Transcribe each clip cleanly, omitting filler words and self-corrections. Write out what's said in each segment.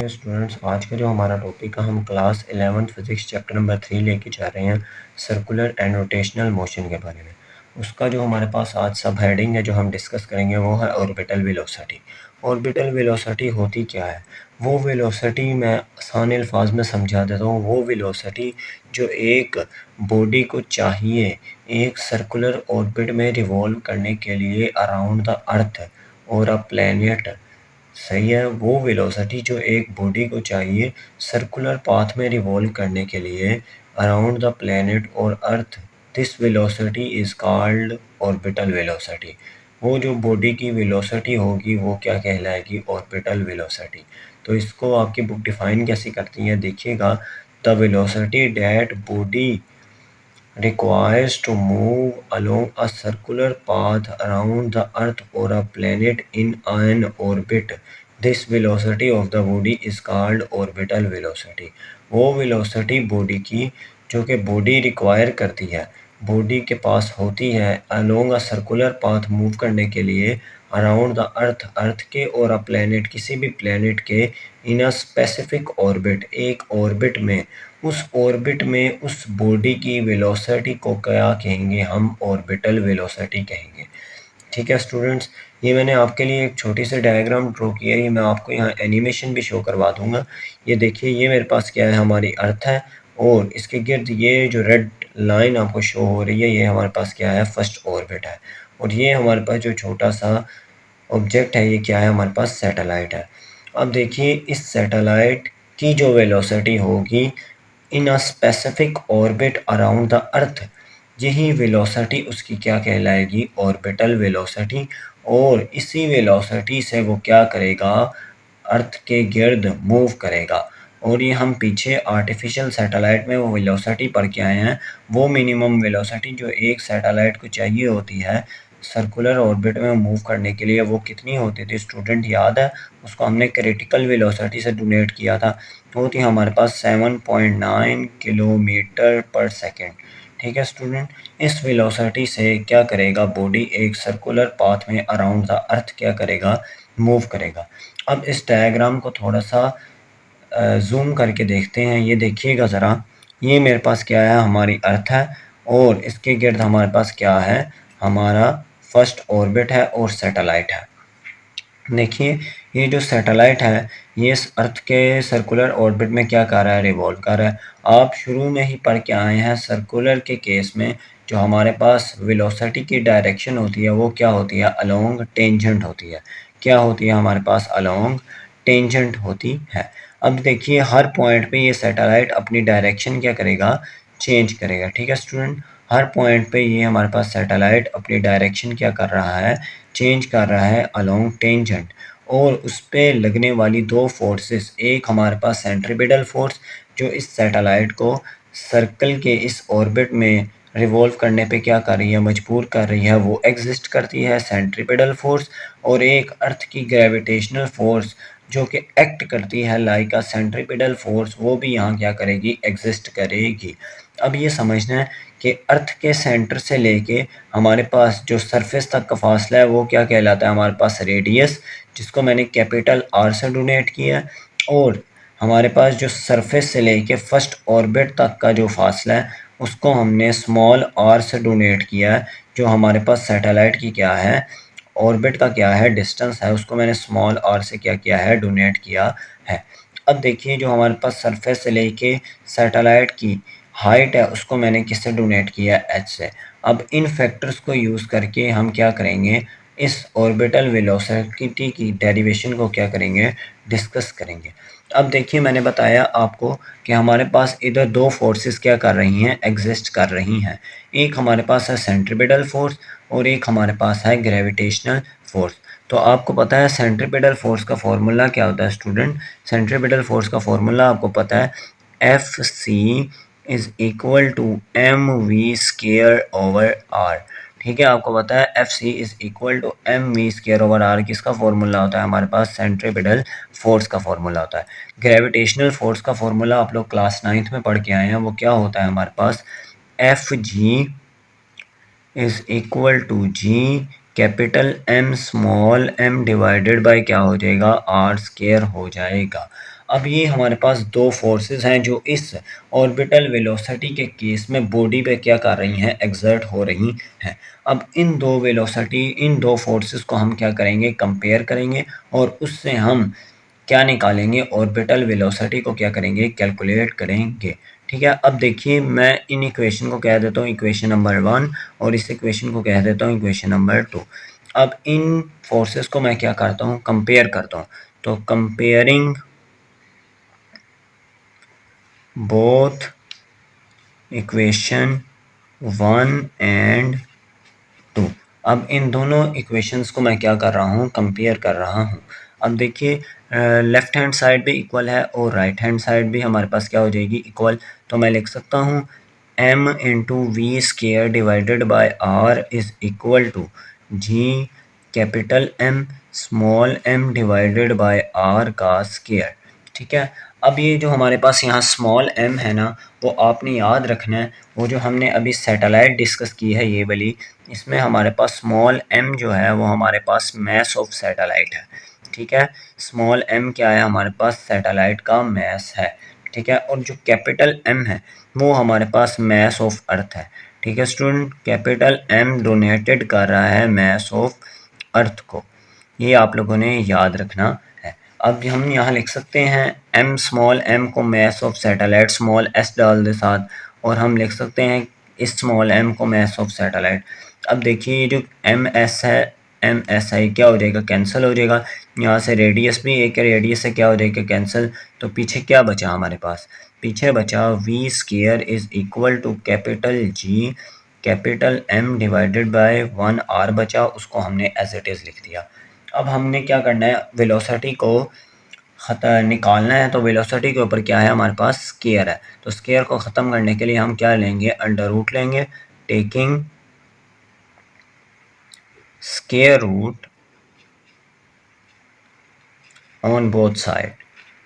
Dear students, आज का जो हमारा टॉपिक है, हम class 11th physics chapter number 3 लेके जा रहे हैं सर्कुलर एंड रोटेशनल मोशन के बारे में। उसका जो हमारे पास आज सब हेडिंग है जो हम डिस्कस करेंगे वो है ऑर्बिटल वेलोसिटी। ऑर्बिटल वेलोसिटी होती क्या है? वो वेलोसिटी मैं आसान अल्फाज में समझा देता हूँ। वो वेलोसिटी जो एक बॉडी को चाहिए एक सर्कुलर ऑर्बिट में रिवॉल्व करने के लिए अराउंड द अर्थ और अ प्लैनेट, सही है, वो वेलोसिटी जो एक बॉडी को चाहिए सर्कुलर पाथ में रिवॉल्व करने के लिए अराउंड द प्लैनेट और earth, this velocity is called orbital velocity. वो जो बॉडी की वेलोसिटी होगी वो क्या कहलाएगी? Orbital velocity. तो इसको आपकी बुक डिफाइन कैसे करती है, देखिएगा। The velocity that body requires to move along a circular path around the earth or a planet in an orbit. This velocity of the body is called orbital velocity. वो velocity body की जो कि body require करती है, body के पास होती है along a circular path move करने के लिए अराउंड द अर्थ, अर्थ के और अ प्लैनेट, किसी भी प्लैनेट के, इन अ स्पेसिफिक ऑर्बिट, एक ऑर्बिट में, उस ऑर्बिट में उस बॉडी की वेलोसिटी को क्या कहेंगे? हम ऑर्बिटल वेलोसिटी कहेंगे। ठीक है स्टूडेंट्स, ये मैंने आपके लिए एक छोटी सी डायग्राम ड्रॉ किया है। ये मैं आपको यहाँ एनिमेशन भी शो करवा दूंगा। ये देखिए, ये मेरे पास क्या है, हमारी अर्थ है और इसके गिर्द ये जो रेड लाइन आपको शो हो रही है ये हमारे पास क्या है? फर्स्ट ऑर्बिट है। और ये हमारे पास जो छोटा सा ऑब्जेक्ट है ये क्या है? हमारे पास सैटेलाइट है। अब देखिए, इस सैटेलाइट की जो वेलोसिटी होगी in a specific orbit around the earth, यही वेलोसिटी उसकी क्या कहलाएगी? Orbital velocity. और इसी वेलोसिटी से वो क्या करेगा? अर्थ के गिर्द मूव करेगा। और ये हम पीछे आर्टिफिशियल सैटेलाइट में वो वेलोसिटी पढ़ के आए हैं। वो मिनिमम वेलोसिटी जो एक सैटेलाइट को चाहिए होती है सर्कुलर ऑर्बिट में मूव करने के लिए, वो कितनी होती थी स्टूडेंट? याद है? उसको हमने क्रिटिकल वेलोसिटी से डोनेट किया था। तो थी हमारे पास 7.9 किलोमीटर पर सेकेंड। ठीक है स्टूडेंट, इस वेलोसिटी से क्या करेगा? बॉडी एक सर्कुलर पाथ में अराउंड द अर्थ क्या करेगा? मूव करेगा। अब इस डायग्राम को थोड़ा सा जूम करके देखते हैं। ये देखिएगा ज़रा, ये मेरे पास क्या है? हमारी अर्थ है और इसके गिर्द हमारे पास क्या है? हमारा फर्स्ट ऑर्बिट है और सैटेलाइट है। देखिए, ये जो सैटेलाइट है ये इस अर्थ के सर्कुलर ऑर्बिट में क्या कर रहा है? रिवॉल्व कर रहा है। आप शुरू में ही पढ़ के आए हैं सर्कुलर के केस में जो हमारे पास वेलोसिटी की डायरेक्शन होती है वो क्या होती है? अलोंग टेंजेंट होती है। क्या होती है हमारे पास? अलोंग टेंजेंट होती है। अब देखिए, हर पॉइंट पे ये सैटेलाइट अपनी डायरेक्शन क्या करेगा? चेंज करेगा। ठीक है स्टूडेंट, हर पॉइंट पे ये हमारे पास सैटेलाइट अपनी डायरेक्शन क्या कर रहा है? चेंज कर रहा है अलोंग टेंजेंट। और उस पे लगने वाली दो फोर्सेस, एक हमारे पास सेंट्रीपिटल फोर्स जो इस सैटेलाइट को सर्कल के इस ऑर्बिट में रिवॉल्व करने पे क्या कर रही है? मजबूर कर रही है, वो एग्जिस्ट करती है, सेंट्रीपिटल फोर्स। और एक अर्थ की ग्रेविटेशनल फोर्स जो कि एक्ट करती है लाइक अ सेंट्रीपिटल फोर्स, वो भी यहाँ क्या करेगी? एग्जिस्ट करेगी। अब ये समझना है कि अर्थ के सेंटर से लेके हमारे पास जो सरफेस तक का फासला है वो क्या कहलाता है? हमारे पास रेडियस, जिसको मैंने कैपिटल आर से डोनेट किया है। और हमारे पास जो सरफेस से लेके फर्स्ट ऑर्बिट तक का जो फासला है उसको हमने स्मॉल आर से डोनेट किया है। जो हमारे पास सैटेलाइट की क्या है? ऑर्बिट का क्या है? डिस्टेंस है, उसको मैंने स्मॉल आर से क्या किया है? डोनेट किया है। अब देखिए, जो हमारे पास सरफेस से लेके सैटेलाइट की हाइट है उसको मैंने किससे डोनेट किया? एच से। अब इन फैक्टर्स को यूज़ करके हम क्या करेंगे? इस ऑर्बिटल वेलोसिटी की डेरिवेशन को क्या करेंगे? डिस्कस करेंगे। अब देखिए, मैंने बताया आपको कि हमारे पास इधर दो फोर्सेस क्या कर रही हैं? एग्जिस्ट कर रही हैं। एक हमारे पास है सेंट्रीपिटल फोर्स और एक हमारे पास है ग्रेविटेशनल फोर्स। तो आपको पता है सेंट्रीपिटल फोर्स का फॉर्मूला क्या होता है स्टूडेंट? सेंट्रीपिटल फोर्स का फॉर्मूला आपको पता है, F c is equal to m v square over r. ठीक है, आपको पता है F c is equal to m v square over r किसका फॉर्मूला होता है? हमारे पास सेंट्रीपिटल फोर्स का फॉर्मूला होता है। ग्रेविटेशनल फोर्स का फॉर्मूला आप लोग क्लास 9th में पढ़ के आए हैं, वो क्या होता है हमारे पास? F G is equal to G capital M small M divided by क्या हो जाएगा? आर स्केयर हो जाएगा। अब ये हमारे पास दो फोर्सेस हैं जो इस ऑर्बिटल वेलोसिटी के केस में बॉडी पे क्या कर रही हैं, एक्सर्ट हो रही हैं। अब इन दो वेलोसिटी, इन दो फोर्सेस को हम क्या करेंगे, कंपेयर करेंगे और उससे हम क्या निकालेंगे, ऑर्बिटल वेलोसिटी को क्या करेंगे, कैलकुलेट करेंगे। ठीक है, अब देखिए मैं इन इक्वेशन को कह देता हूँ इक्वेशन नंबर 1 और इस इक्वेशन को कह देता हूँ इक्वेशन नंबर 2। अब इन फोर्सेस को मैं क्या करता हूँ, कंपेयर करता हूँ। तो कंपेयरिंग बोथ इक्वेशन 1 एंड 2। अब इन दोनों इक्वेशंस को मैं क्या कर रहा हूँ, कंपेयर कर रहा हूँ। अब देखिए लेफ्ट हैंड साइड भी इक्वल है और राइट हैंड साइड भी हमारे पास क्या हो जाएगी, इक्वल। तो मैं लिख सकता हूँ m into v square divided by r is equal to G capital M small m divided by r का स्केयर। ठीक है, अब ये जो हमारे पास यहाँ स्मॉल m है ना, वो आपने याद रखना है, वो जो हमने अभी सैटेलाइट डिस्कस की है ये वाली, इसमें हमारे पास स्मॉल m जो है वो हमारे पास मास ऑफ सैटेलाइट है। ठीक है, स्मॉल m क्या है, हमारे पास सैटेलाइट का मास है। ठीक है, और जो कैपिटल M है वो हमारे पास मास ऑफ अर्थ है। ठीक है स्टूडेंट, कैपिटल M डोनेटेड कर रहा है मास ऑफ अर्थ को, ये आप लोगों ने याद रखना है। अब हम यहाँ लिख सकते हैं m स्मॉल m को मास ऑफ सैटेलाइट स्मॉल s डाल दे साथ, और हम लिख सकते हैं इस स्मॉल m को मास ऑफ सैटेलाइट। अब देखिए ये जो एम एस है, एम एस आई क्या हो जाएगा, कैंसिल हो जाएगा। यहाँ से रेडियस भी, एक रेडियस से क्या हो जाएगा, कैंसिल। तो पीछे क्या बचा हमारे पास, पीछे बचा V square is equal to capital G capital M divided by 1r बचा, उसको हमने एज इट इज़ लिख दिया। अब हमने क्या करना है, वेलोसिटी को निकालना है। तो वेलोसिटी के ऊपर क्या है, हमारे पास स्केयर है। तो स्केयर को ख़त्म करने के लिए हम क्या लेंगे, अंडर रूट लेंगे, taking square root on both side.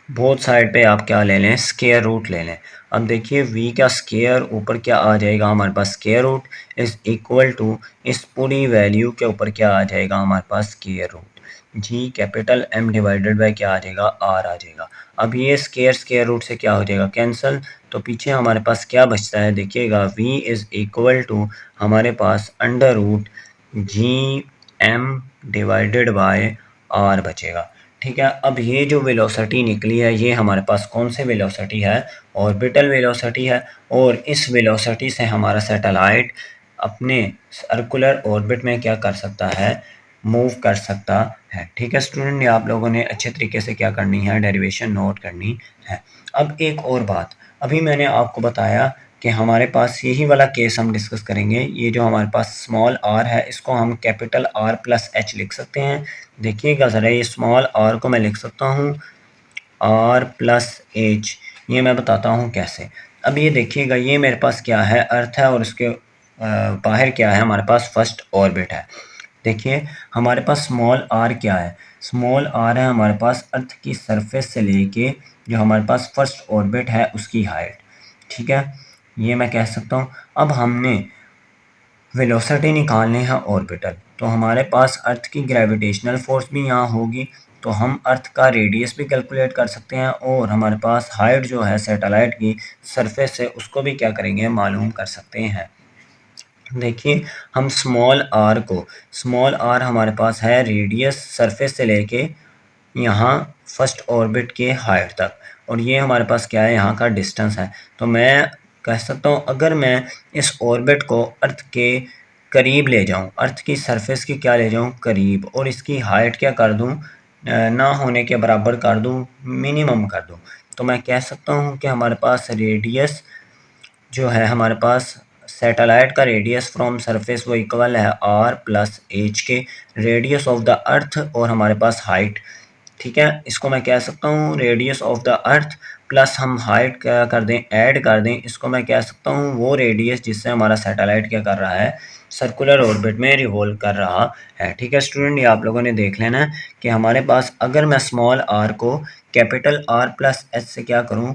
Both side पे आप क्या ले लें, स्केयर रूट ले लें। अब देखिए v का स्केयर ऊपर क्या आ जाएगा, हमारे पास square root is equal to इस पूरी वैल्यू के ऊपर क्या आ जाएगा, हमारे पास square root G capital M divided by क्या आ जाएगा, r आ जाएगा। अब ये स्केयर रूट से क्या हो जाएगा, कैंसिल। तो पीछे हमारे पास क्या बचता है, देखिएगा v इज इक्वल टू हमारे पास under root G M divided by r बचेगा। ठीक है, अब ये जो वेलोसिटी निकली है ये हमारे पास कौन से वेलोसिटी है, ऑर्बिटल वेलोसिटी है। और इस वेलोसिटी से हमारा सैटेलाइट अपने सर्कुलर ऑर्बिट में क्या कर सकता है, मूव कर सकता है। ठीक है स्टूडेंट, ये आप लोगों ने अच्छे तरीके से क्या करनी है, डेरिवेशन नोट करनी है। अब एक और बात, अभी मैंने आपको बताया कि हमारे पास यही वाला केस हम डिस्कस करेंगे। ये जो हमारे पास स्मॉल r है इसको हम कैपिटल R प्लस h लिख सकते हैं। देखिएगा ज़रा, ये स्मॉल r को मैं लिख सकता हूँ r प्लस h। ये मैं बताता हूँ कैसे। अब ये देखिएगा, ये मेरे पास क्या है, अर्थ है और उसके बाहर क्या है, हमारे पास फर्स्ट ऑर्बिट है। देखिए हमारे पास स्मॉल r क्या है, स्मॉल r है हमारे पास अर्थ की सरफेस से लेके जो हमारे पास फर्स्ट ऑर्बिट है उसकी हाइट। ठीक है, ये मैं कह सकता हूँ। अब हमने वेलोसिटी निकालने हैं ऑर्बिटल, तो हमारे पास अर्थ की ग्रेविटेशनल फोर्स भी यहाँ होगी, तो हम अर्थ का रेडियस भी कैलकुलेट कर सकते हैं और हमारे पास हाइट जो है सैटेलाइट की सरफेस से उसको भी क्या करेंगे, मालूम कर सकते हैं। देखिए हम स्मॉल r हमारे पास है रेडियस सरफेस से लेके यहाँ फर्स्ट ऑर्बिट के हाइट तक, और ये हमारे पास क्या है, यहाँ का डिस्टेंस है। तो मैं कह सकता हूँ अगर मैं इस ऑर्बिट को अर्थ के करीब ले जाऊँ, अर्थ की सरफेस की क्या ले जाऊँ, करीब, और इसकी हाइट क्या कर दूँ, ना होने के बराबर कर दूँ, मिनिमम कर दूँ, तो मैं कह सकता हूँ कि हमारे पास रेडियस जो है, हमारे पास सैटेलाइट का रेडियस फ्रॉम सरफेस वो इक्वल है r प्लस एच के, रेडियस ऑफ द अर्थ और हमारे पास हाइट। ठीक है, इसको मैं कह सकता हूँ radius of the earth plus हम हाइट क्या कर दें, ऐड कर दें, इसको मैं कह सकता हूँ वो रेडियस जिससे हमारा सैटेलाइट क्या कर रहा है, सर्कुलर ऑर्बिट में रिवॉल्व कर रहा है। ठीक है स्टूडेंट, ये आप लोगों ने देख लेना है कि हमारे पास अगर मैं स्मॉल r को कैपिटल R प्लस एच से क्या करूँ,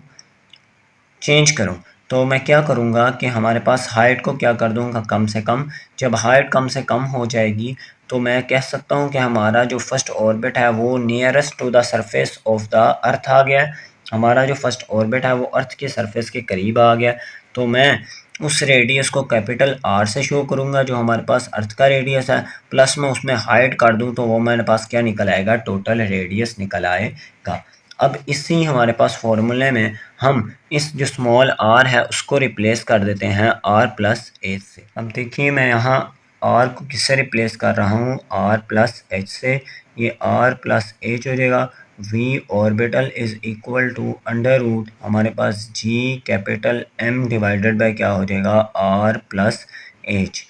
चेंज करूं, तो मैं क्या करूंगा कि हमारे पास हाइट को क्या कर दूंगा, कम से कम। जब हाइट कम से कम हो जाएगी तो मैं कह सकता हूं कि हमारा जो फर्स्ट ऑर्बिट है वो nearest to the surface of the earth आ गया है, हमारा जो फर्स्ट ऑर्बिट है वो अर्थ के सरफेस के करीब आ गया, तो मैं उस रेडियस को कैपिटल आर से शो करूंगा जो हमारे पास अर्थ का रेडियस है, प्लस मैं उसमें हाइट कर दूं तो वो मेरे पास क्या निकल आएगा, टोटल रेडियस निकल आएगा। अब इसी हमारे पास फॉर्मूले में हम इस जो स्मॉल आर है उसको रिप्लेस कर देते हैं आर प्लस एच से। अब देखिए मैं यहाँ आर को किससे रिप्लेस कर रहा हूँ, आर प्लस एच से। ये आर प्लस एच हो जाएगा, V orbital is equal to under root हमारे पास G capital M divided by क्या हो जाएगा, आर प्लस एच।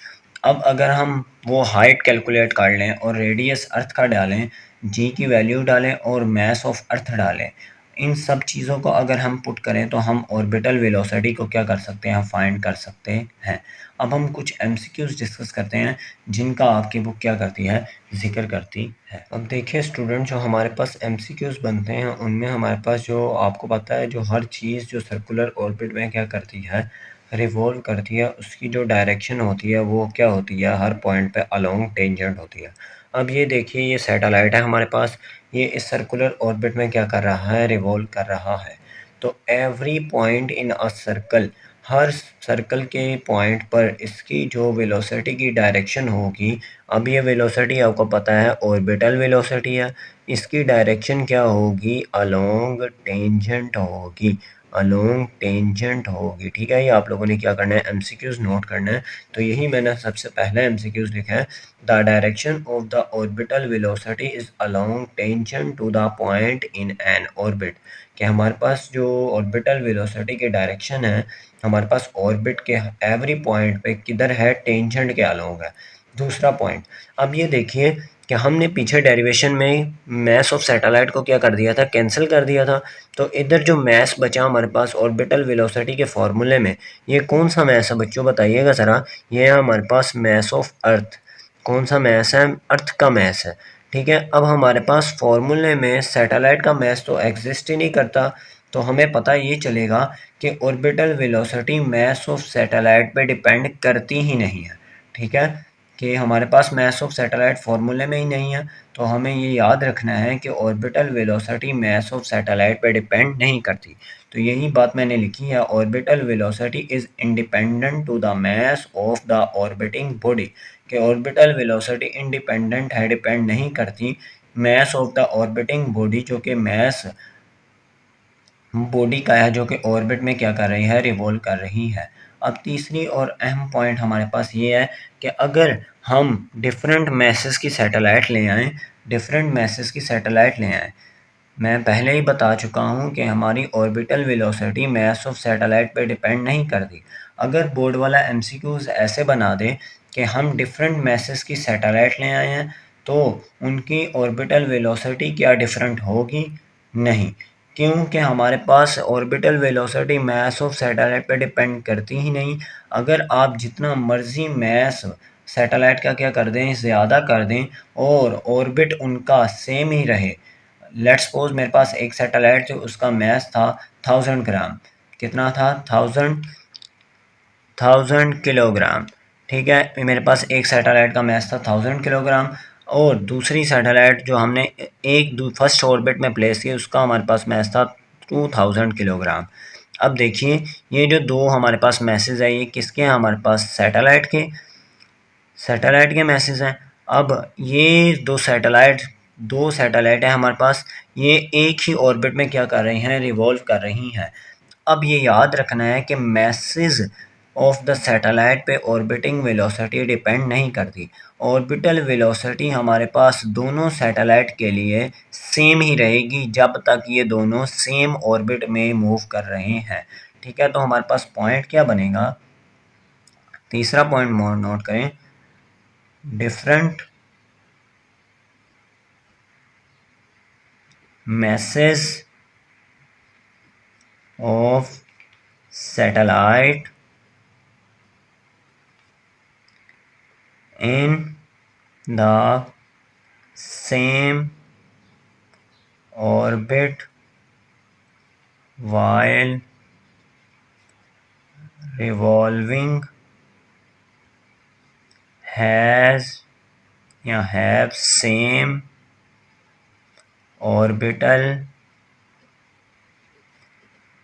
अब अगर हम वो हाइट कैलकुलेट कर लें और रेडियस अर्थ का डालें, जी की वैल्यू डालें और मास ऑफ अर्थ डालें, इन सब चीज़ों को अगर हम पुट करें तो हम ऑर्बिटल वेलोसिटी को क्या कर सकते हैं, फाइंड कर सकते हैं। अब हम कुछ एमसीक्यूज डिस्कस करते हैं जिनका आपकी बुक क्या करती है, जिक्र करती है। अब देखिए स्टूडेंट, जो हमारे पास एमसीक्यूज बनते हैं उनमें हमारे पास जो आपको पता है जो हर चीज़ जो सर्कुलर ऑर्बिट में क्या करती है, रिवॉल्व करती है, उसकी जो डायरेक्शन होती है वो क्या होती है, हर पॉइंट पे अलोंग टेंजेंट होती है। अब ये देखिए ये सैटेलाइट है हमारे पास, ये इस सर्कुलर ऑर्बिट में क्या कर रहा है, रिवॉल्व कर रहा है। तो every point in a circle, her circle के पॉइंट पर इसकी जो वेलोसिटी की डायरेक्शन होगी, अब ये वेलोसिटी आपको पता है ऑर्बिटल वेलोसिटी है, इसकी डायरेक्शन क्या होगी, अलोंग टेंजेंट होगी, अलोंग टेंजेंट होगी। ठीक है, ये आप लोगों ने क्या करना है, एमसीक्यूज नोट करना है। तो यही मैंने सबसे पहले एमसीक्यूज लिखा है, the direction of the orbital velocity is along tangent to the point in an orbit. कि हमारे पास जो ऑर्बिटल वेलोसिटी की डायरेक्शन है हमारे पास ऑर्बिट के एवरी पॉइंट पे किधर है, टेंजेंट के अलोंग है। दूसरा पॉइंट, अब ये देखिए कि हमने पीछे डेरिवेशन में मास ऑफ सैटेलाइट को क्या कर दिया था, कैंसिल कर दिया था। तो इधर जो मास बचा हमारे पास ऑर्बिटल वेलोसिटी के फॉर्मूले में, ये कौन सा मास है बच्चों, बताइएगा ज़रा। ये है हमारे पास मास ऑफ अर्थ। कौन सा मास है, अर्थ का मास है। ठीक है, अब हमारे पास फॉर्मूले में सैटेलाइट का मास तो एग्जिस्ट ही नहीं करता, तो हमें पता ये चलेगा कि orbital velocity mass of satellite पे डिपेंड करती ही नहीं है। ठीक है, कि हमारे पास मास ऑफ सैटेलाइट फार्मूले में ही नहीं है, तो हमें ये याद रखना है कि orbital velocity mass of satellite पे डिपेंड नहीं करती। तो यही बात मैंने लिखी है, orbital velocity is independent to the mass of the orbiting body. कि ऑर्बिटल वेलोसिटी इंडिपेंडेंट है, डिपेंड नहीं करती mass of the orbiting body, जो कि मास बॉडी का है जो कि ऑर्बिट में क्या कर रही है, रिवॉल्व कर रही है। अब तीसरी और अहम पॉइंट हमारे पास ये है कि अगर हम डिफरेंट मैसेस की सैटेलाइट ले आएँ, डिफरेंट मैसेस की सैटेलाइट ले आएँ, मैं पहले ही बता चुका हूँ कि हमारी orbital velocity mass of satellite पे डिपेंड नहीं करती। अगर बोर्ड वाला एमसीक्यूज ऐसे बना दे कि हम डिफरेंट मैसेस की सैटेलाइट ले आए हैं तो उनकी ऑर्बिटल वेलोसिटी क्या डिफरेंट होगी, नहीं, क्योंकि हमारे पास orbital velocity mass of satellite पे डिपेंड करती ही नहीं। अगर आप जितना मर्जी मास सैटेलाइट का क्या कर दें, ज़्यादा कर दें और ऑर्बिट उनका सेम ही रहे, लेट्स सपोज मेरे पास एक सैटेलाइट जो उसका मास था 1000 ग्राम, कितना था, थाउजेंड किलोग्राम। ठीक है, मेरे पास एक सैटेलाइट का मास था 1000 किलोग्राम, और दूसरी सैटेलाइट जो हमने फर्स्ट ऑर्बिट में प्लेस की उसका हमारे पास मास था 2000 किलोग्राम। अब देखिए ये जो दो हमारे पास मैसेज है ये किसके हैं, हमारे पास सैटेलाइट के मैसेज हैं। अब ये दो सैटेलाइट है हमारे पास, ये एक ही ऑर्बिट में क्या कर रही हैं, रिवॉल्व कर रही हैं। अब ये याद रखना है कि मैसेज ऑफ द सैटेलाइट पे ऑर्बिटिंग वेलोसिटी डिपेंड नहीं करती। ऑर्बिटल वेलोसिटी हमारे पास दोनों सैटेलाइट के लिए सेम ही रहेगी जब तक ये दोनों सेम ऑर्बिट में मूव कर रहे हैं। ठीक है, तो हमारे पास पॉइंट क्या बनेगा, तीसरा पॉइंट नोट करें, different message of satellite in the same orbit while revolving has या have same orbital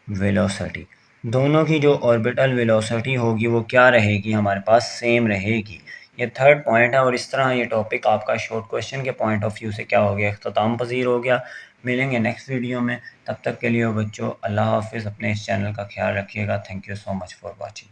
वेलोसिटी। दोनों की जो ऑर्बिटल वेलोसिटी होगी वो क्या रहेगी, हमारे पास सेम रहेगी। ये थर्ड पॉइंट है और इस तरह ये टॉपिक आपका शॉर्ट क्वेश्चन के पॉइंट ऑफ व्यू से क्या हो गया, इख्तिताम पज़ीर हो गया। मिलेंगे नेक्स्ट वीडियो में, तब तक के लिए बच्चों अल्लाह हाफ़िज़। अपने इस चैनल का ख्याल रखिएगा। Thank you so much for watching.